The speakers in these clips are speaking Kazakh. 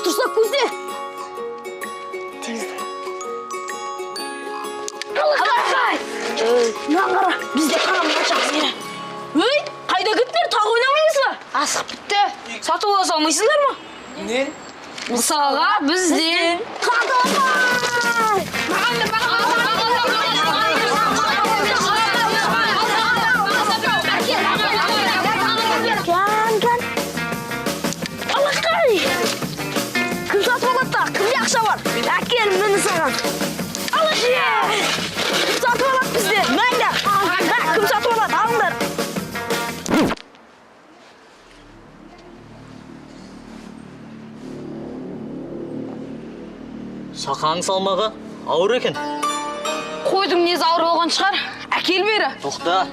тұрсақ көзде. Алақай! Мынаған қара, бізде қанамын жақсы келе. Өй, қайда кеттіңдер, тағы ойнамаймыз ба? Асық бітті. Сатып ала салмайсыздар ма? Не? Мысалға бізден. Қадамай! Алақай! Кім сатып алады да? Кімде ақша бар? Әкел, мені саған. Алақай! Кім сатып алады бізде? Мәңді! Кім сатып алады? Алыңдар! Сақаң салмағы ауыр екен. Қойдың несі ауыр болған шығар? Әкел бері. Тоқта.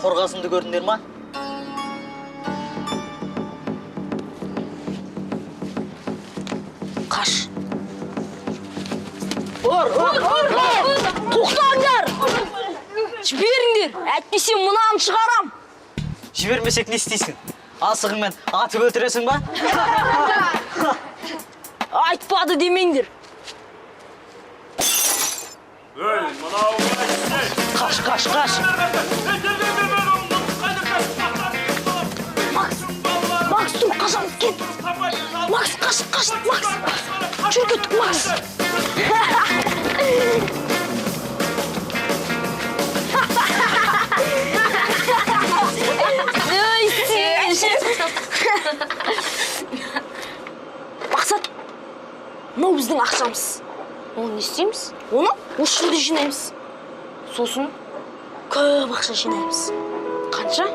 Қорғасынды көрдіңдер ма? Қаш. Тоқтаңдар! Жіберіңдер, әйтпесе мұнан шығарам. Жібермесек не істейсің? Асығыңмен атып өлтіресің ба? Айтпады демеңдер. Қаш. Макс, тұр, қашамыз кет. Макс, қаш, Макс. Жүр кеттік, Макс. Мақсат, мынау біздің ақшамыз. Оны не істейміз? Оны осы жерде жинаймыз. Сосын көп ақша жинаймыз. Қанша?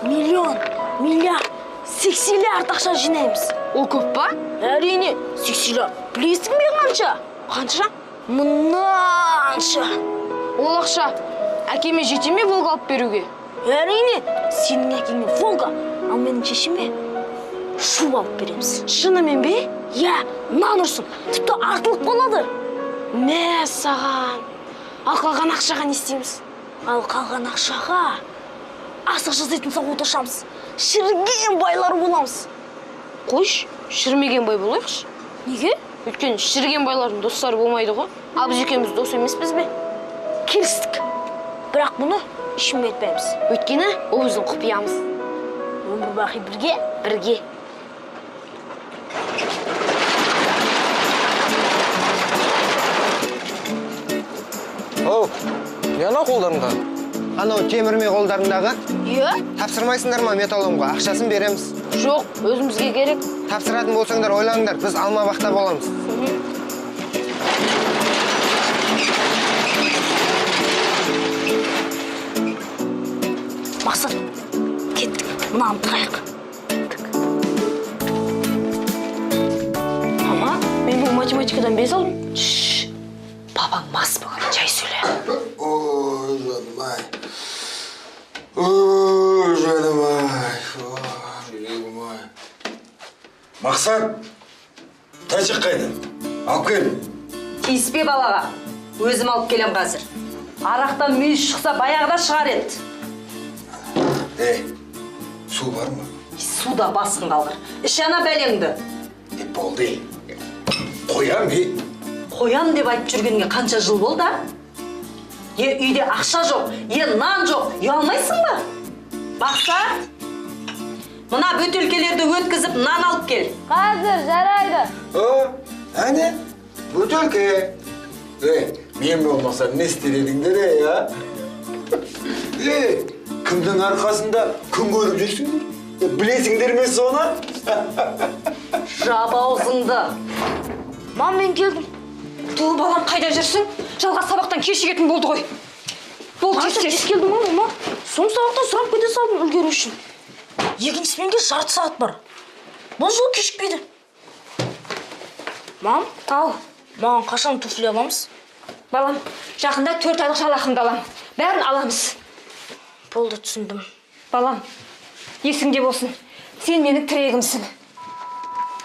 Миллион, миллиард, сексиллиард ақша жинаймыз. Ол көп па? Әрине, сексиллиард. Білесің бе қанша? Қанша? Мынанша. Ол ақша әкеме жете ме Волга алып беруге? Әрине, сенің әкеңе Волга, ал менің шешеме шу алып береміз. Шынымен бе? Я, нан ұрсын, тіпті артылып қалады. Мә саған. Ал қалған ақшаға не істейміз? Ал қалған ақшаға асық жасайтын зауыт ашамыз. Шіріген байлар боламыз. Қойш, шірмеген бай болайықшы. Неге? Өйткені шіріген байлардың достары болмайды ғой. Ал біз екеуміз дос емеспіз бе? Келістік. Бірақ бұны ешкімге айтпаймыз. Өйткені ол біздің құпиямыз. Өмір бақи бірге. Оу, не анау қолдарында? Анау темірме қолдарындағы? Е? Тапсырмайсыңдар ма металломға? Ақшасын береміз. Жоқ, өзімізге керек. Тапсыратын болсаңдар ойлаңдар, біз алма бақта боламыз. Мақсат, кеттік, мұнаны тұрайық. Мама, мен бұл математикадан без алдым. Шшш, бабаң мас болған, жай сөйле. Ой, жаным-ай. Мақсат, тәжік қайда? Алып кел. Тиіспе балаға. Өзім алып келем қазір. Арақтан мүйіз шықса баяғыда шығар еді. Су бар ма? Суда басын қалғыр. Іш ана бәлеңді. Болды. Қоям, Қоям деп айтып жүргенге қанша жыл болды? Үйде ақша жоқ, нан жоқ. Ұялмайсың ба? Мақсат, мына бөтелкелерді өткізіп нан алып кел. Қазір, жарайды. Әне, бөтелке. Мен болмаса не істер едіңдер, я? Кімдің арқасында күн көріп жүрсіңдер? Білесіңдер ме соны? Жап аузыңды. Мам, мен келдім. Тұл балам қайда жүрсің? Жалға сабақтан кешігетін болды ғой. Бол тез. Келдім, мама. Соң сабақтан сұрап кете салдым үлгеру үшін. Екінші сменге жарты сағат бар. Бұл жол кешікпейді. Мам, Ал, маған қашан туфли аламыз? балам, жақында 4 айлық жалақымды алам. Бәрін аламыз. Болды, түсіндім. Балам, есіңде болсын. Сен менің тірегімсің.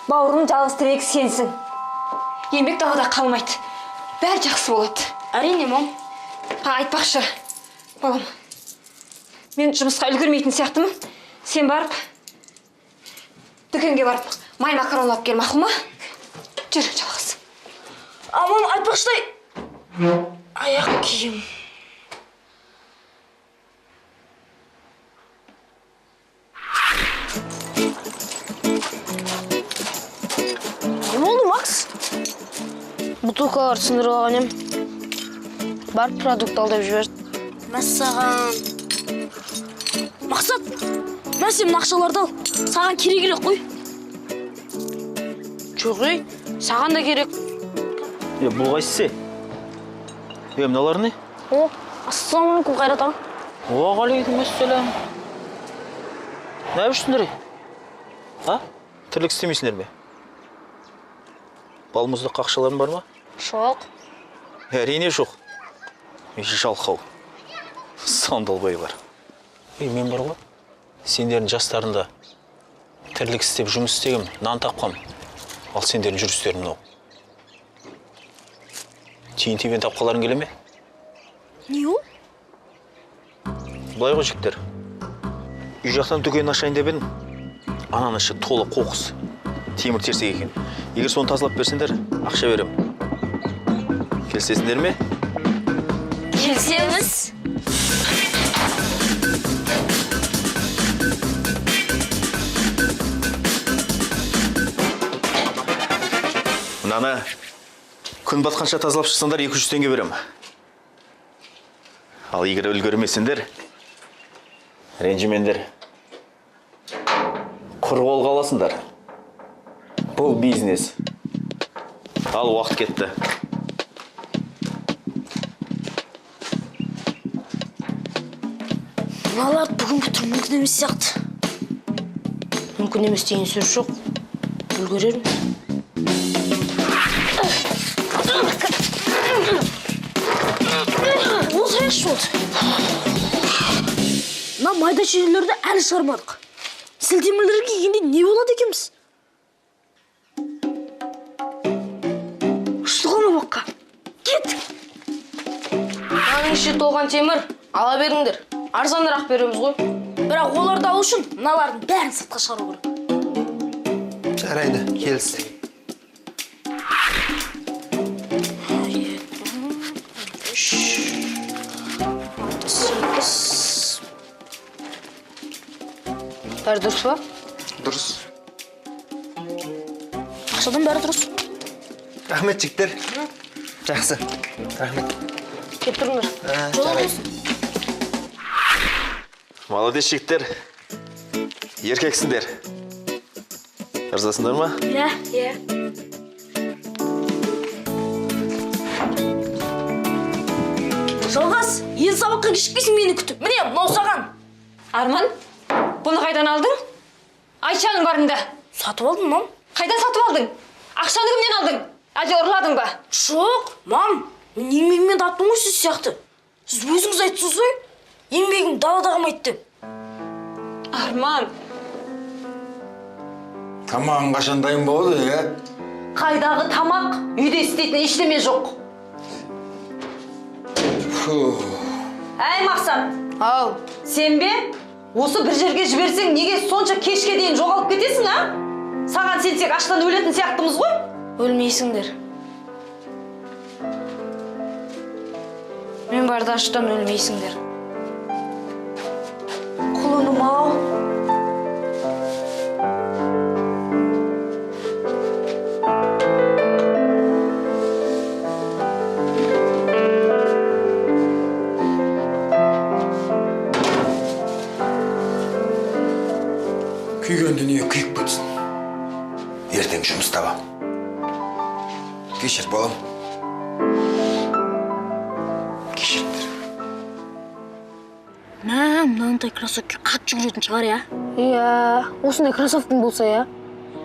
Бауырым жалғыз тірегі сенсің. Еңбек далада қалмайды. Бәрі жақсы болады. Әрине, мам. Айтпақшы, балам, мен жұмысқа үлгермейтін сияқтымын. Сен барып, дүкенге барып, май макарон алып кел, мақұл ма? Жүр, жалғыз. Амам айтпақшыдай. Аяқ киім. Не болды, Макс? Бутылкалар сындырып алған ем. Барып продукт алдап жіберді. Мәссаған. Мақсат, мен сенің ақшаларды ал. Саған керек қой. Жоқ, саған да керек. Бұл қайсысы? Мыналар не? О, ассалаумағалейкум, Қайрат аға. Уағалейкумассалам. Не yapıyorsunuz? Ha? Tırlık istemiyorsunuz mi? Balmızlık ақшаларың бар ма? Жоқ. Әрине жоқ. Жалқау. Сандалбайлар. Мен бар ғой. Сендердің жастарында тірлік істеп жұмыс істегім, нан тапқам. Ал сендердің жүрістерің мынау. Тиын-тебен тапқаларың келе ме? Не ол? Былай ғой жігіттер. Үй жақтан дүкен ашайын деп едім. Ананың іші толы қоқыс. Темір терсек екен. Егер соны тазалап берсеңдер, ақша берем. Келісесіңдер ме? Келсеміз. Мынаны күн батқанша тазалап шықсаңдар 200 теңге берем. Ал егер үлгермесеңдер, ренжімеңдер. Құр қолға аласыңдар. Бұл бизнес. Ал уақыт кетті. Мыналар бүгін бүтір мүмкін емес сияқты. Мүмкін емес деген сөз жоқ. Үлгерермін. Осы еш болды. Мына майда шерелерді әлі шығармадық. Сілтемелерге келгенде не болады екенбіз? Ұштыға баққа. Кеттік. Мынаның іші толған темір. Ала беріңдер. Арзанырақ береміз ғой. Бірақ оларды алу үшін мыналардың бәрін сыртқа шығару керек. Жарайды, келістік. Бәрі дұрыс па? Дұрыс. Ақшадан бәрі дұрыс. Рахмет, жігіттер. Жақсы. Рахмет. Кеп тұрыңдар. Жарайды. Молодец, жігіттер. Еркексіңдер. Ырзасыңдар ма? Иә. Жалғас, ен сабаққа кешікпейсің мені күтіп. Міне, мынау саған. Арман, бұны қайдан алдың? Айшаның барында. Сатып алдым, мам. Қайдан сатып алдың? Ақшаны кімнен алдың? Әлде ұрладың ба? Жоқ, мам. Мен еңбегіммен таптым ғой сіз сияқты. Сіз өзіңіз айттыңыз ғой. Еңбегім далада қалмайды деп. Арман, Тамағың қашан дайын болды, Қайдағы тамақ, үйде істейтін ештеме жоқ. Әй Мақсат, Ау, сен бе? Осы бір жерге жіберсең, неге сонша кешке дейін жоғалып кетесің, а? Саған сенсек аштан өлетін сияқтымыз ғой? өлмейсіңдер. Мен барда аштан өлмейсіңдер. Құлыным ау. Күйген дүние күйіп кетсін. Ертең жұмыс табам. Кешір, балам. Кешіріңдер. Мынандай кроссовки қатты жүретін шығар, я? Иә, осындай кроссовкің болса, я.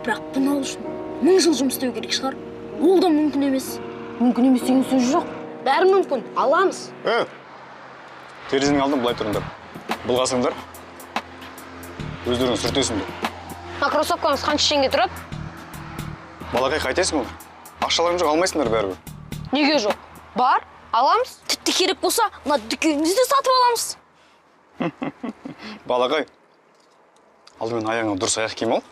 Бірақ бұны алу үшін 1000 жыл жұмыс істеу керек шығар. Ол да мүмкін емес. Мүмкін емес деген сөз жоқ. Бәрі мүмкін. Аламыз. Терезенің алдын былай тұрыңдар. Бұлғасыңдар. Өздерің сүртесіңдер. Кроссовкаңыз қанша теңге тұрады? Балақай қайтесің ол? Ақшаларың жоқ алмайсыңдар бәрібір. Неге жоқ? Бар, аламыз. Тіпті керек болса, мына дүкенімізді сатып аламыз. Балақай, алдымен аяғыңа дұрыс аяқ киім ал.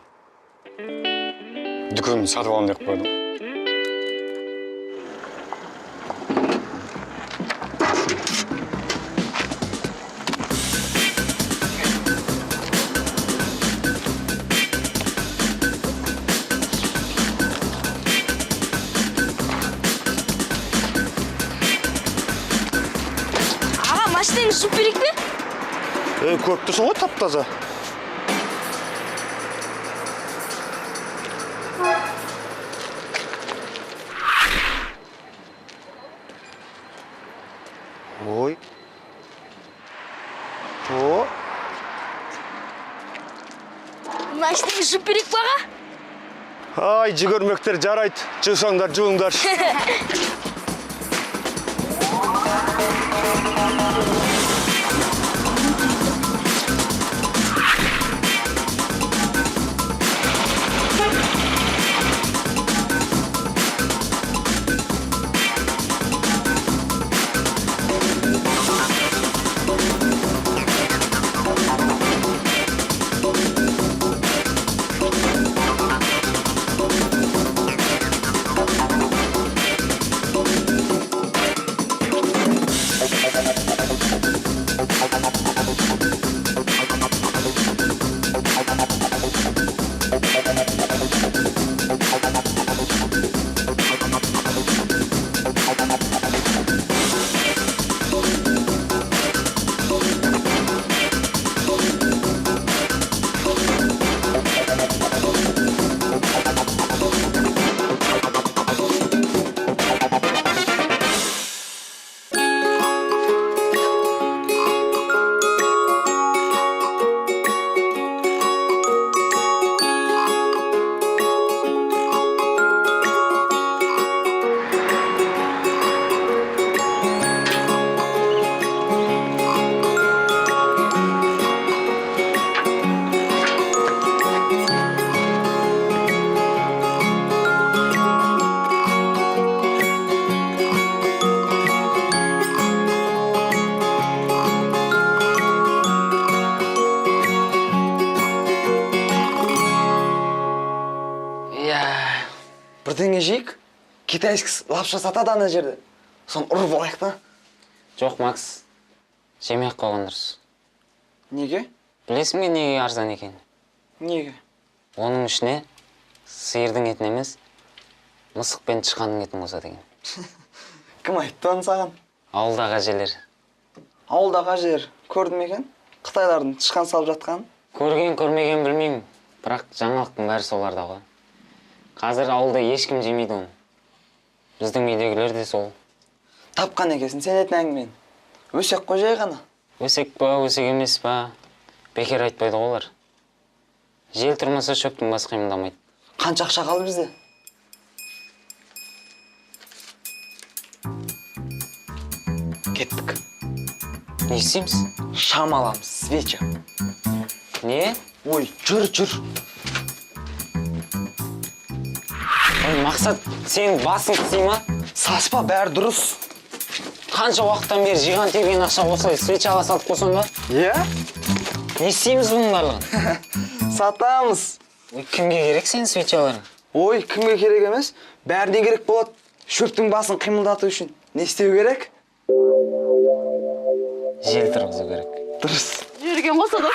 Дүкенін сатып аламын деп қойдым. Аға, машинаңыз жуып берейік пе? Көріп тұрсың ғой тап-таза. Ой. О. Машинаңыз жуып берейік пе, аға? Ай, жүгірмектер жарайды. Жусаңдар, жуыңдар. Бірдеңе жейік, китайский лапша сатады ана жерде. Соны ұрып алайық та. Жоқ, Макс. Жемей-ақ қойған дұрыс. Неге? Білесің бе неге арзан екен? Неге? Оның ішіне сиырдың етін емес, мысық пен тышқанның етін қосады екен. Кім айтты оны саған? Ауылдағы әжелер. Ауылдағы жер көрдім екен. Қытайлардың тышқан салып жатқан. Көрген, көрмеген білмеймін. Бірақ жаңалықтың бәрі соларда ғой. Қазір ауылда ешкім жемейді оны. Біздің үйдегілер де сол. Тапқан екесін сен етін әңгімен. Өсек қой жай ғана. Өсек па, өсек емес па, бекер айтпайды олар. Жел тұрмаса шөптің бас қимылдамайды. Қанша ақша қалды бізде? Кеттік. Не істейміз? Шам аламыз, свеча. Не? Ой, жүр. Ой, Мақсат, сенің басың қысый ма? Саспа, бәрі дұрыс. Қанша уақыттан бері жиған терген ақша осылай свечаға сатып қойсаң ба? Иә? Не істейміз бұның барлығын? Сатамыз. Ой, кімге керек сенің свечаларың? Ой, кімге керек емес? Бәріне керек болады. Шөптің басын қимылдату үшін. Не істеу керек? Жел тұрғызу керек. Дұрыс. Жүрген қосады.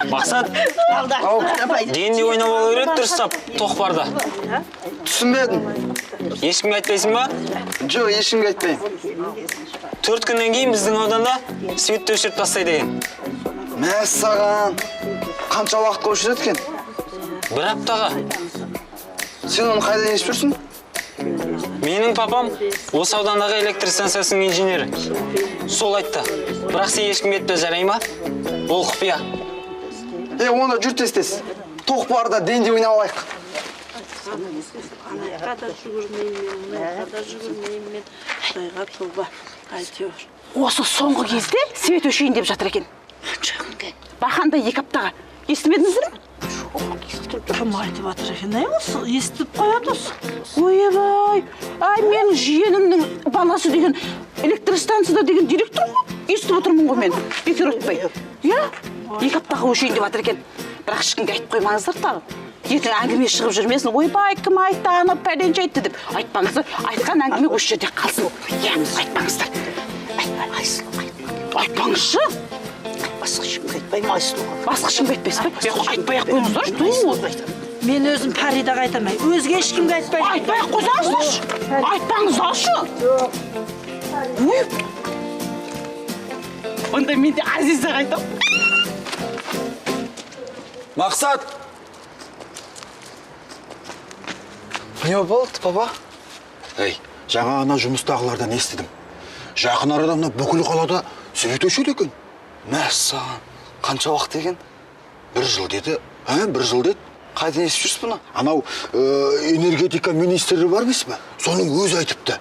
Мақсат, дегенде ойнап алу керек дұрыстап, тоқпарда. Түсінбедім. Ешкімге айтпайсың ба? Жоқ, ешкімге айтпаймын. 4 күннен кейін біздің ауданда светті өшіріп тастайды екен. Мәссаған. Қанша уақытқа өшіреді екен? 1 аптаға. Сен оны қайдан естіп жүрсің? Менің папам осы аудандағы электр станциясының инженері. Сол айтты. Бірақ сен ешкімге айтпа, жарай ма? Ол құпия. Онда жүр тез. Тоқ барда денде ойнап алайық. Осы соңғы кезде свет өшейін деп жатыр екен. Бақанда 2 аптаға. Естімедіңіздер ме? Кім айтып жатыр екен, ай осы естіп қояды осы. Ойбай, ай менің жиенімнің баласы деген электростанцияда деген директор ғой. Естіп отырмын ғой мен, бекер ұтпай. Иә, 2 аптаға өшейін деп жатыр екен. Бірақ ешкімге айтып қоймаңыздар тағы. Ертең әңгіме шығып жүрмесін, ойбай, кім айтты, ана пәленше айтты деп. Айтпаңыздар, айтқан әңгіме осы жерде қалсын. Иә, айтпаңыздар. Айтпаңызшы. Басқа ешкімге айтпаймын, Айсұлуға. Басқа ешкімге айтпайсыз ба? Айтпай-ақ қойыңыздар. Мен өзім Фаридаға айтамай, өзге ешкімге айтпаймын. Айтпай-ақ қойсаңыздаршы. Айтпаңыздаршы. Онда мен де Азизаға айтам. Мақсат! Не болды, папа? Ей, жаңа ана жұмыстағылардан естідім. Жақын арада мына бүкіл қалада свет өшеді екен. Мәссаған, қанша уақыт екен? 1 жыл деді, 1 жыл деді. Қайдан естіп жүрсіз бұны? Анау энергетика министрі бар емес пе? Соның өзі айтыпты.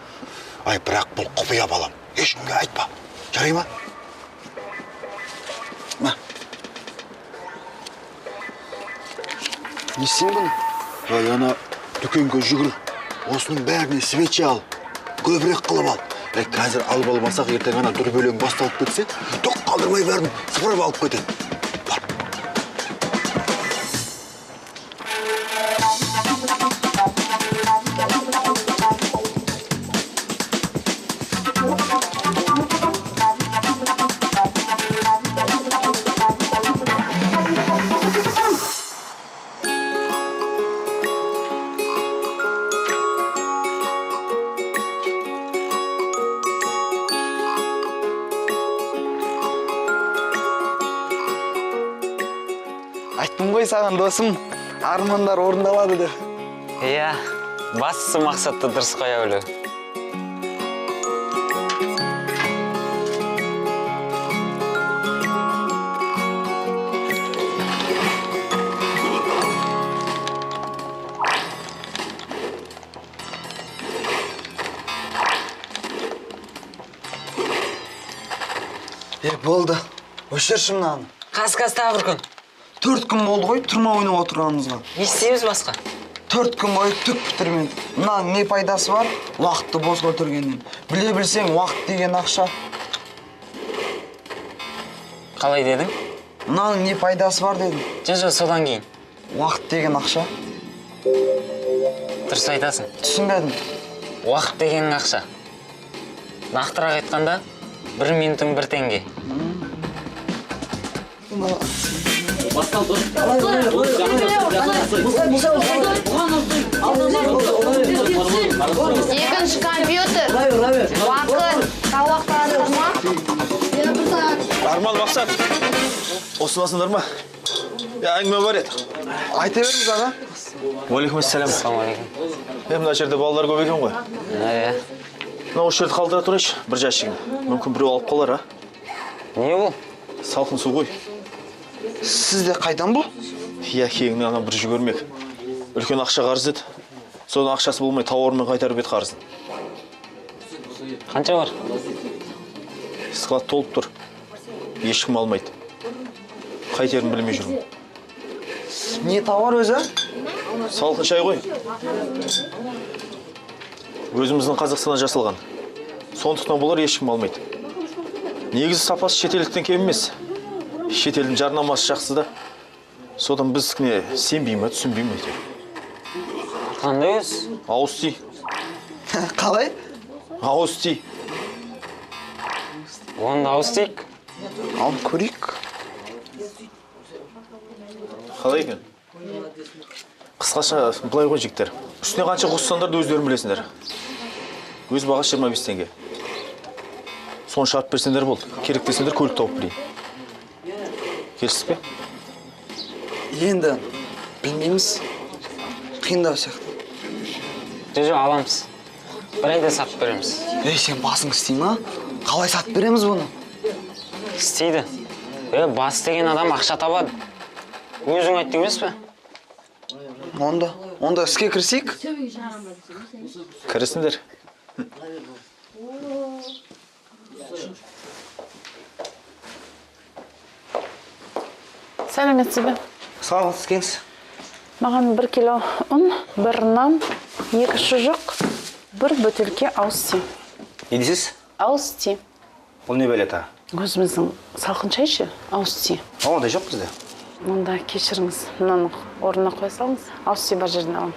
Ай, бірақ бұл құпия балам. Ешкімге айтпа. Жарай ма? Ма? Не істейін бұны? Ай, ана дүкенге жүгір. Осының бәріне свечи ал. Көбірек қылып ал. Қазір алып алмасақ, ертең ана дүрбелең басталып кетсе, түк қалдырмай бәрін сыпырып алып кетеді. Бар. Айттым ғой саған досым, армандар орындалады деп. Иә, бастысы мақсатты дұрыс қоя білу. Болды. Өшірші мынаны. Қаз тағы бір күн. 4 күн болды ғой, тұрма ойнап отырғанымызға. Не істейміз басқа? 4 күн бойы түк бітірмедік. Мынаның не пайдасы бар? Уақытты бос өтіргеннен. Біле білсең, уақыт деген ақша. Қалай дедің? Мынаның не пайдасы бар дедім. Жо, содан кейін. Уақыт деген ақша. Дұрыс айтасың. Түсінбедім. Уақыт деген ақша. Нақтырақ айтқанда, 1 минутың 1 теңге. Екінші компьютер. Уақыт. Тауақ таратырма. Арман, Мақсат. Осыласыңдар ма? Әңгіме бар еді. Айта беріңіз, аға. Уалейкумассалам. Ассалаумалейкум. Мына жерде балалар көп екен ғой. Иә. Мына осы жерді қалдыра тұрайшы, бір жәшігін. Мүмкін біреу алып қалар, Не бұл? Салқын су ғой. Сізде қайдан бұл? Иә, кегіне ана бір жүгірмек. Үлкен ақша қарыз еді. Соның ақшасы болмай тауармен қайтарып еді қарызын. Қанша бар? Склад толып тұр. Ешкім алмайды. Қайтерін білмей жүрмін. Не тауар өзі? Салқын шай ғой. Өзіміздің Қазақстанда жасалған. Сондықтан болар ешкім алмайды. Негізі сапасы шетелдіктен кем емес. Шетелдің жарнамасы жақсы да. Содан біздікіне сенбейме, түсінбейме. Қандай өз? Ауыз ти. Қалай? Ауыз ти. Оны ауыз тейік. Ал көрейік. Қалай екен? Қысқаша былай ғой жігіттер. Үстіне қанша қоссаңдар да өздерін білесіңдер. Өз бағасы 25 теңге. Сон шарт берсеңдер болды. Керек десеңдер көлік тауып білейін. Келсіз бе? Енді білмейміз. Қиындау сияқты. Жо, аламыз. Бір айда сатып береміз. Ей, сен басың істей ма? Қалай сатып береміз бұны? Істейді. Бас деген адам ақша табады. Өзің айтты емес пе? Онда іске кірісейік? Кірісіңдер. Сәлеметсіз бе? Сау болыңыз, келіңіз. Маған 1 кило ұн, 1 нан, 2 шұжық, 1 бөтелке ауыз ти. Не дейсіз? Ауыз ти. Бұл не бәлет, а? Өзіміздің салқын шайшы, ауыз ти. Ондай жоқ бізде. Онда кешіріңіз, мынаны орнына қоя салыңыз. Ауыз ти бар жерден алам.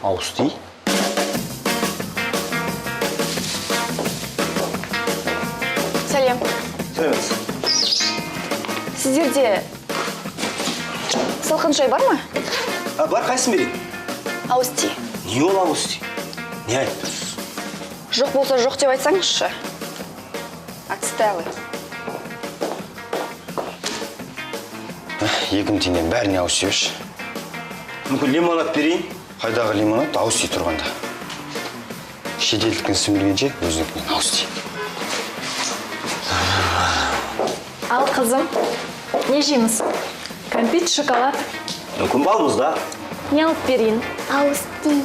Ауыз ти? Сәлем. Сәлеметсіз. Сіздерде салқын шай бар ма? Бар, қайсысын берейін? Ауыз ти. Не ол ауыз ти? Не айтып тұрсыз? Жоқ болса жоқ деп айтсаңызшы. Отставы. 2000 теңге бәріне ауыз тиюш. Мүмкін лимонад берейін? Қайдағы лимонад ауыз ти тұрғанда. Шетелдікін сіміргенше өзінікінен ауыз ти. Ал қызым, не жейміз? Кәмпит, шоколад. Мүмкін балмыз да? Не алып берейін? Ауыз ти.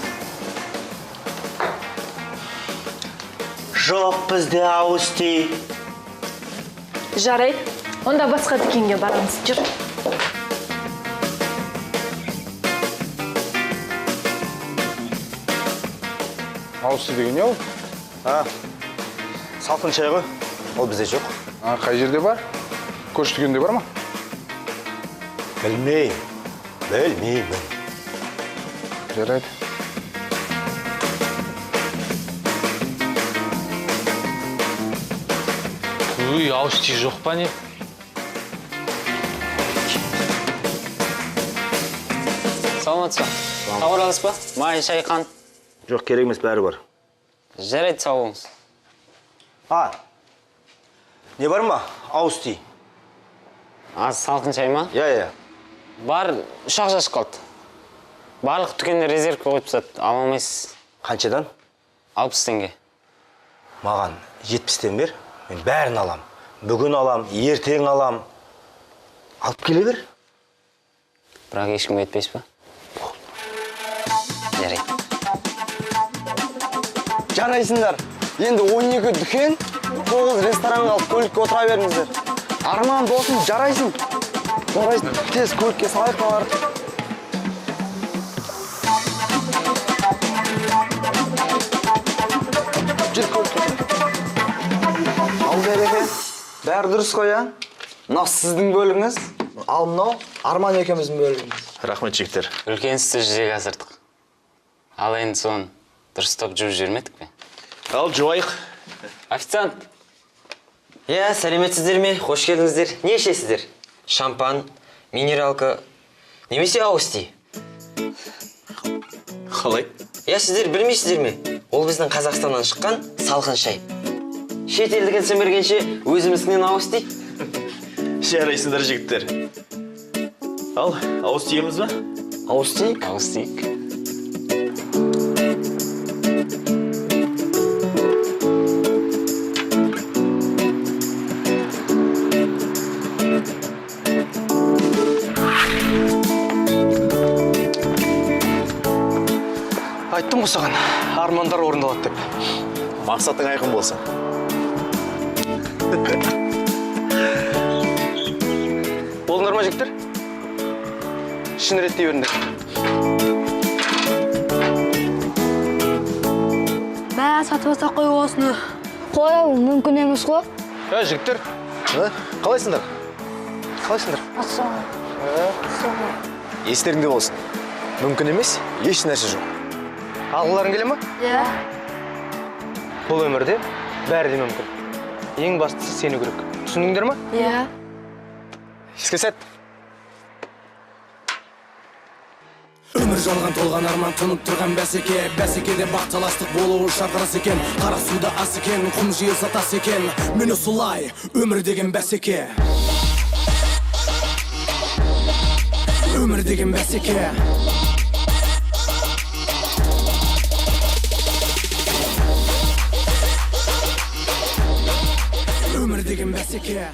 Жоқ бізде ауыз ти. Жарайды. Онда басқа дүкенге барамыз. Жүр. Ауыз ти деген не ол? Салқын шай ғой. Ол бізде жоқ. Қай жерде бар? Көрші дүкенде бар ма? Білмеймін. Жарайды. Өй, ауыз ти жоқ па не? Саламатсыз ба? Хабарласыз ба? Май, шай, қант. Жоқ, керек емес, бәрі бар. Жарайды, сау болыңыз. Не бар ма? Ауыз ти. Az салқын шай ма? Иә. Бар, ұшақ шашып қалды. Барлық дүкенде резервке қойып тастады. Ала алмайсыз. Қаншадан? 60 теңге. Маған 70-тен бер, мен бәрін алам. Бүгін алам, ертең алам. Алып келе бер. Бірақ ешкімге етпейсіз ба? Жарайды. Жарайсыңдар. Енді 12 дүкен, 9 ресторан қалып көлікке отыра беріңіздер. Арман досым, жарайсың. Жарайсың. Тез көлікке салайық қалар. Жүр көлікке. Ал береке. Бәрі дұрыс қой, а? Мынау сіздің бөлігіңіз. Ал мынау Арман екеуміздің бөлігіміз. Рахмет, жігіттер. Үлкен істі жүзеге асырдық. Ал енді соны дұрыстап жуып жібермедік пе? Ал, жуайық. Официант! Сәлеметсіздер ме? Қош келдіңіздер. Не ішесіздер? Шампан, минералка, немесе ауыз ти? Қалай? Сіздер білмейсіздер ме? Ол біздің Қазақстаннан шыққан салқын шай. Шетелдікін сіміргенше өзіміздің ауыз ти? Жарайсыңдар, жігіттер. Ал, ауыз тиеміз ба? Ауыз ти? Ауыз тиік. Айттым ғой саған, армандар орындалады деп. Мақсатың айқын болсын. Болыңдар ма, жігіттер? Шын реттей беріңдер. Сатып алсақ қой осыны. Қой, мүмкін емес қой. Жігіттер. Қалайсыңдар? Естеріңде болсын. Мүмкін емес, еш нәрсе жоқ. Алғыларың келе ма? Иә. Бұл өмірде бәрі де мүмкін. Ең бастысы сені көрек. Түсініңдер ма? Иә. Іске сәт. Өмір жалған толған арман тұнып тұрған бәсеке. Бәсекеде бақталастық болуы шарқырас екен. Қара суда ас екен, құм жиылса тас екен. Мені солай, өмір деген бәсеке. Өмір деген бәсеке. Өмір деген бәсеке.